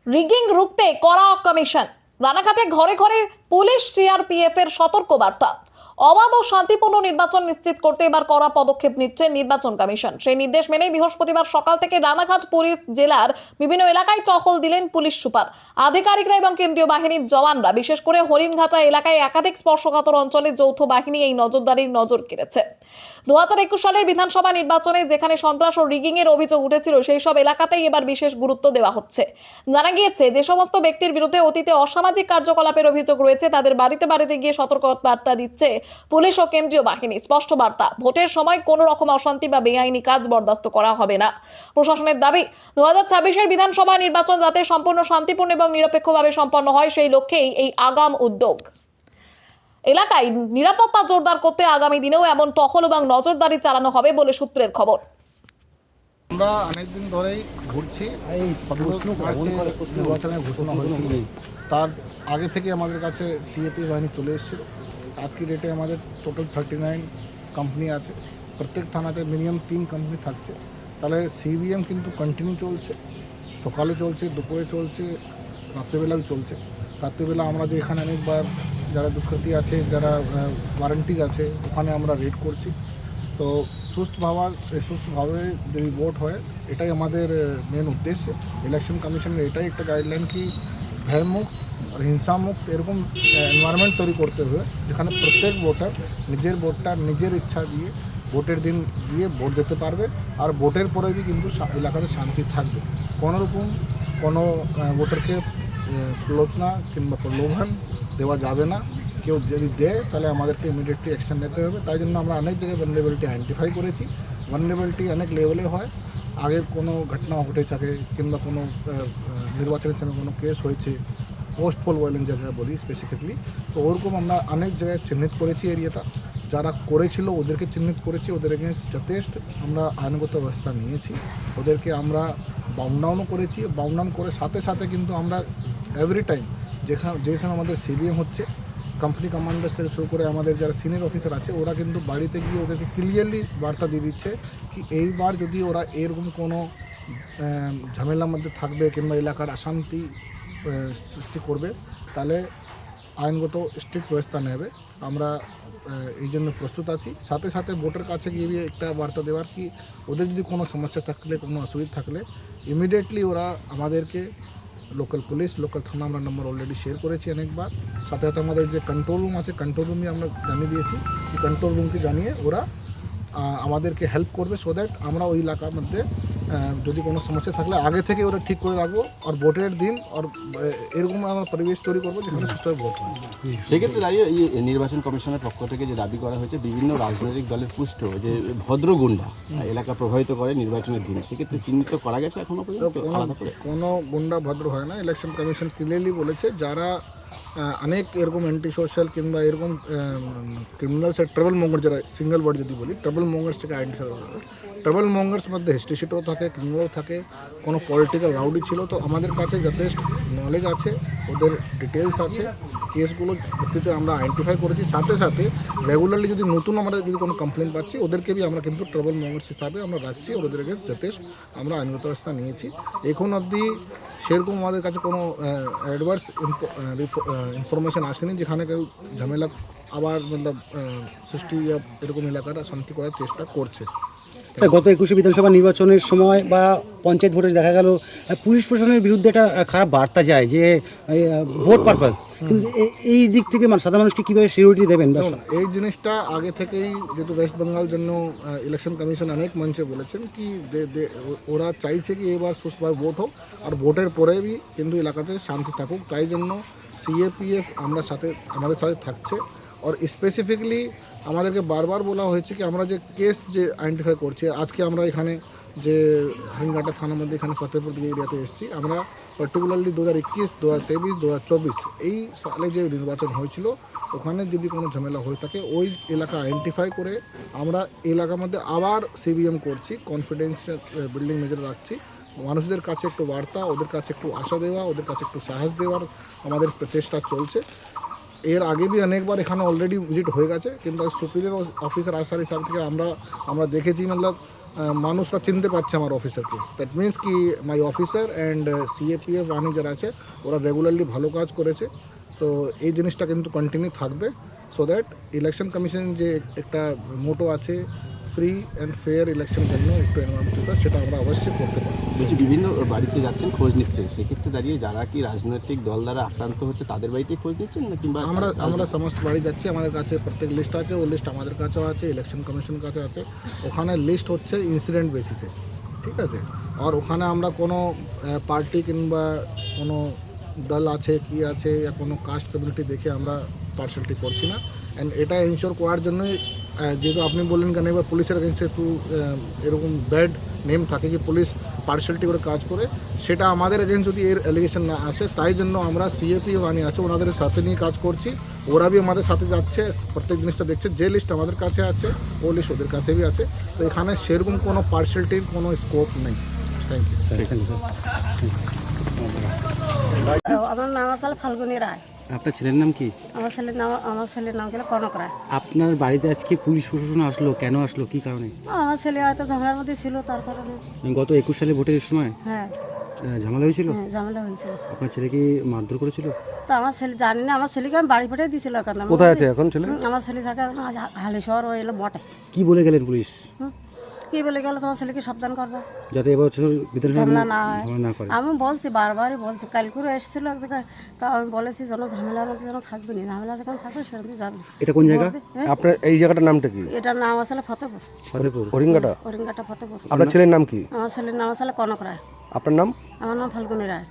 Rigging রুখতে কড়া commission. রানাঘাটে ঘরে ঘরে পুলিশ, সিআরপিএফ এর সতর্ক বার্তা। অবাধ ও শান্তিপূর্ণ নির্বাচন নিশ্চিত করতে এবার কড়া পদক্ষেপ নিচ্ছে নির্বাচন কমিশন। সেই নির্দেশ মেনেই বৃহস্পতিবার সকাল থেকে রানাঘাট পুলিশ জেলার বিভিন্ন এলাকায় টহল দিলেন পুলিশ সুপার, আধিকারিকরা এবং কেন্দ্রীয় বাহিনীর জওয়ানরা। বিশেষ করে হরিণঘাটা এলাকায় একাধিক স্পর্শকাতর অঞ্চলে যৌথ বাহিনী এই নজরদারির নজর কেড়েছে। 2021 সালের বিধানসভা নির্বাচনে যেখানে সন্ত্রাস ও রিগিং এর অভিযোগ উঠেছিল, সেই সব এলাকাতেই এবার বিশেষ গুরুত্ব দেওয়া হচ্ছে। জানা গিয়েছে, যে সমস্ত ব্যক্তির বিরুদ্ধে অতীতে অসামাজিক কার্যকলাপের অভিযোগ রয়েছে, তাদের বাড়িতে বাড়িতে গিয়ে সতর্ক বার্তা দিচ্ছে পুলিশ ও কেন্দ্রীয় বাহিনী। স্পষ্ট বার্তা, ভোটের সময় কোনো রকম অশান্তি বা বেআইনি কাজ বরদাস্ত করা হবে না। প্রশাসনের দাবি, 2026-এর বিধানসভা নির্বাচন যাতে সম্পূর্ণ শান্তিপূর্ণ এবং নিরপেক্ষভাবে সম্পন্ন হয়, সেই লক্ষ্যেই এই আগাম উদ্যোগ। এলাকায় নিরাপত্তা জোরদার করতে আগামী দিনেও এমন টহল এবং নজরদারি চালানো হবে বলে সূত্রের খবর। আমরা অনেকদিন ধরেই ঘুরছি। এই নির্বাচনের ঘোষণা হয়েছিল, তার আগে থেকে আমাদের কাছে সিএপি বাহিনী চলে এসেছিল। আজকের ডেটে আমাদের টোটাল 39 কোম্পানি আছে। প্রত্যেক থানাতে মিনিমাম 3 কোম্পানি থাকছে। তাহলে সিবিএম কিন্তু কন্টিনিউ চলছে, সকালে চলছে, দুপুরে চলছে, রাত্রেবেলাও চলছে। রাত্রেবেলা আমরা যে এখানে অনেকবার যারা দুষ্কৃতী আছে, যারা ওয়ারেন্টিজ আছে, ওখানে আমরা রেড করছি। তো সুস্থভাবে যদি ভোট হয়, এটাই আমাদের মেন উদ্দেশ্য। ইলেকশন কমিশনের এটাই একটা গাইডলাইন কি ভয়মুক্ত আর হিংসামুক্ত এরকম এনভায়রনমেন্ট তৈরি করতে হবে, যেখানে প্রত্যেক ভোটার নিজের ভোটটা নিজের ইচ্ছা দিয়ে ভোটের দিন গিয়ে ভোট দিতে পারবে। আর ভোটের পরে কিন্তু এলাকাতে শান্তি থাকবে। কোনোরকম কোনো ভোটারকে প্রলোচনা কিংবা প্রলোভন দেওয়া যাবে না। কেউ যদি দেয় তাহলে আমাদেরকে ইমিডিয়েটলি অ্যাকশন নিতে হবে। তাই জন্য আমরা অনেক জায়গায় ভালনারেবিলিটি আইডেন্টিফাই করেছি। ভালনারেবিলিটি অনেক লেভেলে হয়। আগের কোনো ঘটনা ঘটে থাকে কিংবা কোনো নির্বাচনের সময় কোনো কেস হয়েছে, পোস্ট পোল ভায়োলেন্স জায়গায় বলি স্পেসিফিকলি, তো ওরকম আমরা অনেক জায়গায় চিহ্নিত করেছি। এরিয়াটা যারা করেছিল ওদেরকে চিহ্নিত করেছি, ওদের এগেনস্ট যথেষ্ট আমরা আইনগত ব্যবস্থা নিয়েছি। ওদেরকে আমরা বাউন্ড ডাউনও করেছি। বাউন্ড ডাউন করে সাথে সাথে কিন্তু আমরা এভরি টাইম যেখানে আমাদের সিবিএম হচ্ছে, কোম্পানি কমান্ডার্স থেকে শুরু করে আমাদের যারা সিনিয়র অফিসার আছে, ওরা কিন্তু বাড়িতে গিয়ে ওদেরকে ক্লিয়ারলি বার্তা দিয়ে দিচ্ছে কি এইবার যদি ওরা এরকম কোনো ঝামেলার মধ্যে থাকবে কিংবা এলাকার অশান্তি সৃষ্টি করবে, তাহলে আইনগত স্ট্রিক্ট ব্যবস্থা নেবে। আমরা এই জন্য প্রস্তুত আছি। সাথে সাথে ভোটের কাছে গিয়ে একটা বার্তা দেওয়ার কি ওদের যদি কোনো সমস্যা থাকলে, কোনো অসুবিধা থাকলে ইমিডিয়েটলি ওরা আমাদেরকে লোকাল পুলিশ, লোকাল থানা আমরা নম্বর অলরেডি শেয়ার করেছি অনেকবার। সাথে সাথে আমাদের যে কন্ট্রোল রুম আছে, কন্ট্রোল রুমে আমরা জানিয়ে দিয়েছি কি কন্ট্রোল রুমকে জানিয়ে ওরা আমাদেরকে হেল্প করবে, সো দ্যাট আমরা ওই এলাকার মধ্যে যদি কোনো সমস্যা থাকলে আগে থেকে ওরা ঠিক করে রাখবো। আর ভোটের দিন আর এরকম আমরা পরিবেশ তৈরি করবো যেখানে সুস্থভাবে ভোট হয়। সেক্ষেত্রে দাঁড়িয়ে এই নির্বাচন কমিশনের পক্ষ থেকে যে দাবি করা হয়েছে, বিভিন্ন রাজনৈতিক দলের পুষ্ট যে ভদ্র গুন্ডা এলাকা প্রভাবিত করে নির্বাচনের দিনে, সেক্ষেত্রে চিহ্নিত করা গেছে এখনো পর্যন্ত? কোনো গুন্ডা ভদ্র হয় না। ইলেকশন কমিশন ক্লিয়ারলি বলেছে যারা অনেক এরকম অ্যান্টি সোশ্যাল কিংবা এরকম ক্রিমিনালসের ট্রাভেল মঙ্গার, যারা সিঙ্গেল ওয়ার্ড যদি বলি ট্রাভেল মঙ্গার্সটাকে আইডেন্টিফাই করা হবে। ট্রাভেল মঙ্গার্স মধ্যে হিস্ট্রি শিটও থাকে, ক্রিমিনালও থাকে, কোনো পলিটিক্যাল রাউডি ছিল। তো আমাদের কাছে যথেষ্ট নলেজ আছে, ওদের ডিটেলস আছে, কেসগুলো ভিত্তিতে আমরা আইডেন্টিফাই করেছি। সাথে সাথে রেগুলারলি যদি নতুন আমরা যদি কোনো কমপ্লেন পাচ্ছি, ওদেরকে বি আমরা কিন্তু ট্রাভেল মঙ্গার্স হিসাবে আমরা রাখছি। ওদেরকে যথেষ্ট আমরা আইনগত ব্যবস্থা নিয়েছি। এখন অবধি সেরকম আমাদের কাছে কোনো অ্যাডভার্স ইনফরমেশন আসেনি যেখানে কেউ ঝামেলা আবার মতলব সৃষ্টি এরকম এলাকাটা শান্তি করার চেষ্টা করছে। গত 21 বিধানসভা নির্বাচনের সময় বা পঞ্চায়েত ভোটে দেখা গেল পুলিশ প্রশাসনের বিরুদ্ধে একটা খারাপ বার্তা যায় যে ভোট পারপাস, কিন্তু এই দিক থেকে সাধারণ মানুষকে কীভাবে সিকিউরিটি দেবেন? এই জিনিসটা আগে থেকেই যেহেতু ওয়েস্ট বেঙ্গল জন্য ইলেকশন কমিশন অনেক মঞ্চে বলেছেন কি ওরা চাইছে কি এবার সুস্থভাবে ভোট হোক আর ভোটের পরেই কিন্তু এলাকাতে শান্তি থাকুক। তাই জন্য সিএপিএফ আমাদের সাথে থাকছে। আর স্পেসিফিকলি আমাদেরকে বারবার বলা হয়েছে কি আমরা যে কেস যে আইডেন্টিফাই করছি, আজকে আমরা এখানে যে হরিণঘাটা থানার মধ্যে এখানে ফতেহপুর দিকে এরিয়াতে এসেছি, আমরা পার্টিকুলারলি 2021, 2023, 2024 এই সালে যে নির্বাচন হয়েছিল, ওখানে যদি কোনো ঝামেলা হয়ে থাকে ওই এলাকা আইডেন্টিফাই করে আমরা এলাকার মধ্যে আবার সিবিএম করছি, কনফিডেন্সিয়াল বিল্ডিং মেজার রাখছি। মানুষদের কাছে একটু বার্তা, ওদের কাছে একটু আশা দেওয়া, ওদের কাছে একটু সাহস দেওয়ার আমাদের প্রচেষ্টা চলছে। এর আগে भी অনেকবার এখানে অলরেডি ভিজিট হয়ে গেছে, কিন্তু সুপিরিয়র অফিসার আসার হিসাব থেকে আমরা দেখেছি মতলব মানুষরা চিনতে পারছে আমার অফিসারকে। দ্যাট মিনস কি মাই অফিসার অ্যান্ড সিএপিএফ রানি যারা আছে ওরা রেগুলারলি ভালো কাজ করেছে। তো এই জিনিসটা কিন্তু কন্টিনিউ থাকবে, সো দ্যাট ইলেকশন কমিশন যে একটা মোটো আছে ফ্রি অ্যান্ড ফেয়ার ইলেকশনের জন্য একটু এনভায়রনমেন্ট, সেটা আমরা অবশ্যই করতে পারি। বলছি বিভিন্ন বাড়িতে যাচ্ছেন, খোঁজ নিচ্ছেন, সেক্ষেত্রে দাঁড়িয়ে যারা কি রাজনৈতিক দল দ্বারা আক্রান্ত হচ্ছে তাদের বাড়িতেই খোঁজ নিচ্ছেন না কিংবা আমরা সমস্ত বাড়ি যাচ্ছি, আমাদের কাছে প্রত্যেক লিস্ট আছে, ও লিস্ট আমাদের কাছেও আছে, ইলেকশন কমিশনের কাছে আছে। ওখানে লিস্ট হচ্ছে ইনসিডেন্ট বেসিসে, ঠিক আছে। আর ওখানে আমরা কোনো পার্টি কিংবা কোনো দল আছে কি আছে বা কোনো কাস্ট কমিউনিটি দেখে আমরা পার্সেলটি করছি না। অ্যান্ড এটা ইনশিওর করার জন্যই যেহেতু আপনি বললেন কেন এবার পুলিশের এগেনস্টে একটু এরকম ব্যাড নেম থাকে যে পুলিশ পার্সেলটি করে কাজ করে, সেটা আমাদের এগেনস্ট যদি এর অ্যালিগেশন না আসে, তাই জন্য আমরা সিএপি বানি আছে ওনাদের সাথে নিয়ে কাজ করছি। ওরা বি আমাদের সাথে যাচ্ছে, প্রত্যেক জিনিসটা দেখছে। যে লিস্ট আমাদের কাছে আছে ও লিস্ট ওদের কাছে বি আছে। তো এখানে সেরকম কোনো পার্সেলটির কোনো স্কোপ নেই। Thank you. আমার নাম আসলে ফাল্গুনী রায়। আপনার ছেলের নাম কি? আমার ছেলের নাম ছিল কনক রায়। আপনার বাড়িতে আজকে পুলিশ প্রশাসন আসলো, কেন আসলো, কি কারণে? আমার ছেলে হয়তো ঝামেলার মধ্যে ছিল, তার কারণে। গত 21 সালে ভোটের সময় হ্যাঁ ঝামেলা হয়েছিল? হ্যাঁ ঝামেলা হয়েছিল। আপনার ছেলে কি মারধর করেছিল? তো আমার ছেলে জানি না, আমার ছেলেকে আমি বাড়ি পাঠিয়ে দিয়েছিল। কোথায় আছে এখন ছেলে? আমার ছেলে থাকে এখন হালেশ্বর, ও এলো বটে। কি বলে গেলেন পুলিশ? কি বলে গেল, তোমার ছেলেকে সাবধান করবা যাতে এবছর বিধানসভা ঝামেলা না হয়। ঝামেলা না করে। আমি বলছি, বারবারই বলছি, কালকেও এসেছিল এক জায়গায়, তা আমি বলেছি যেন ঝামেলার মধ্যে যেন থাকবে না, ঝামেলা যখন থাকবে সেরকম যাবে। এটা কোন জায়গা? হ্যাঁ? আপনার এই জায়গাটার নামটা কি? এটার নাম আসলে ফতেপুর, ফতেপুর। হরিঙ্গাটা। ওরিঙ্গাটা ফতেপুর। আপনার ছেলের নাম কি? আমার ছেলের নাম আসলে কনক রায়। আপনার নাম? আমার নাম ফাল্গুনী রায়।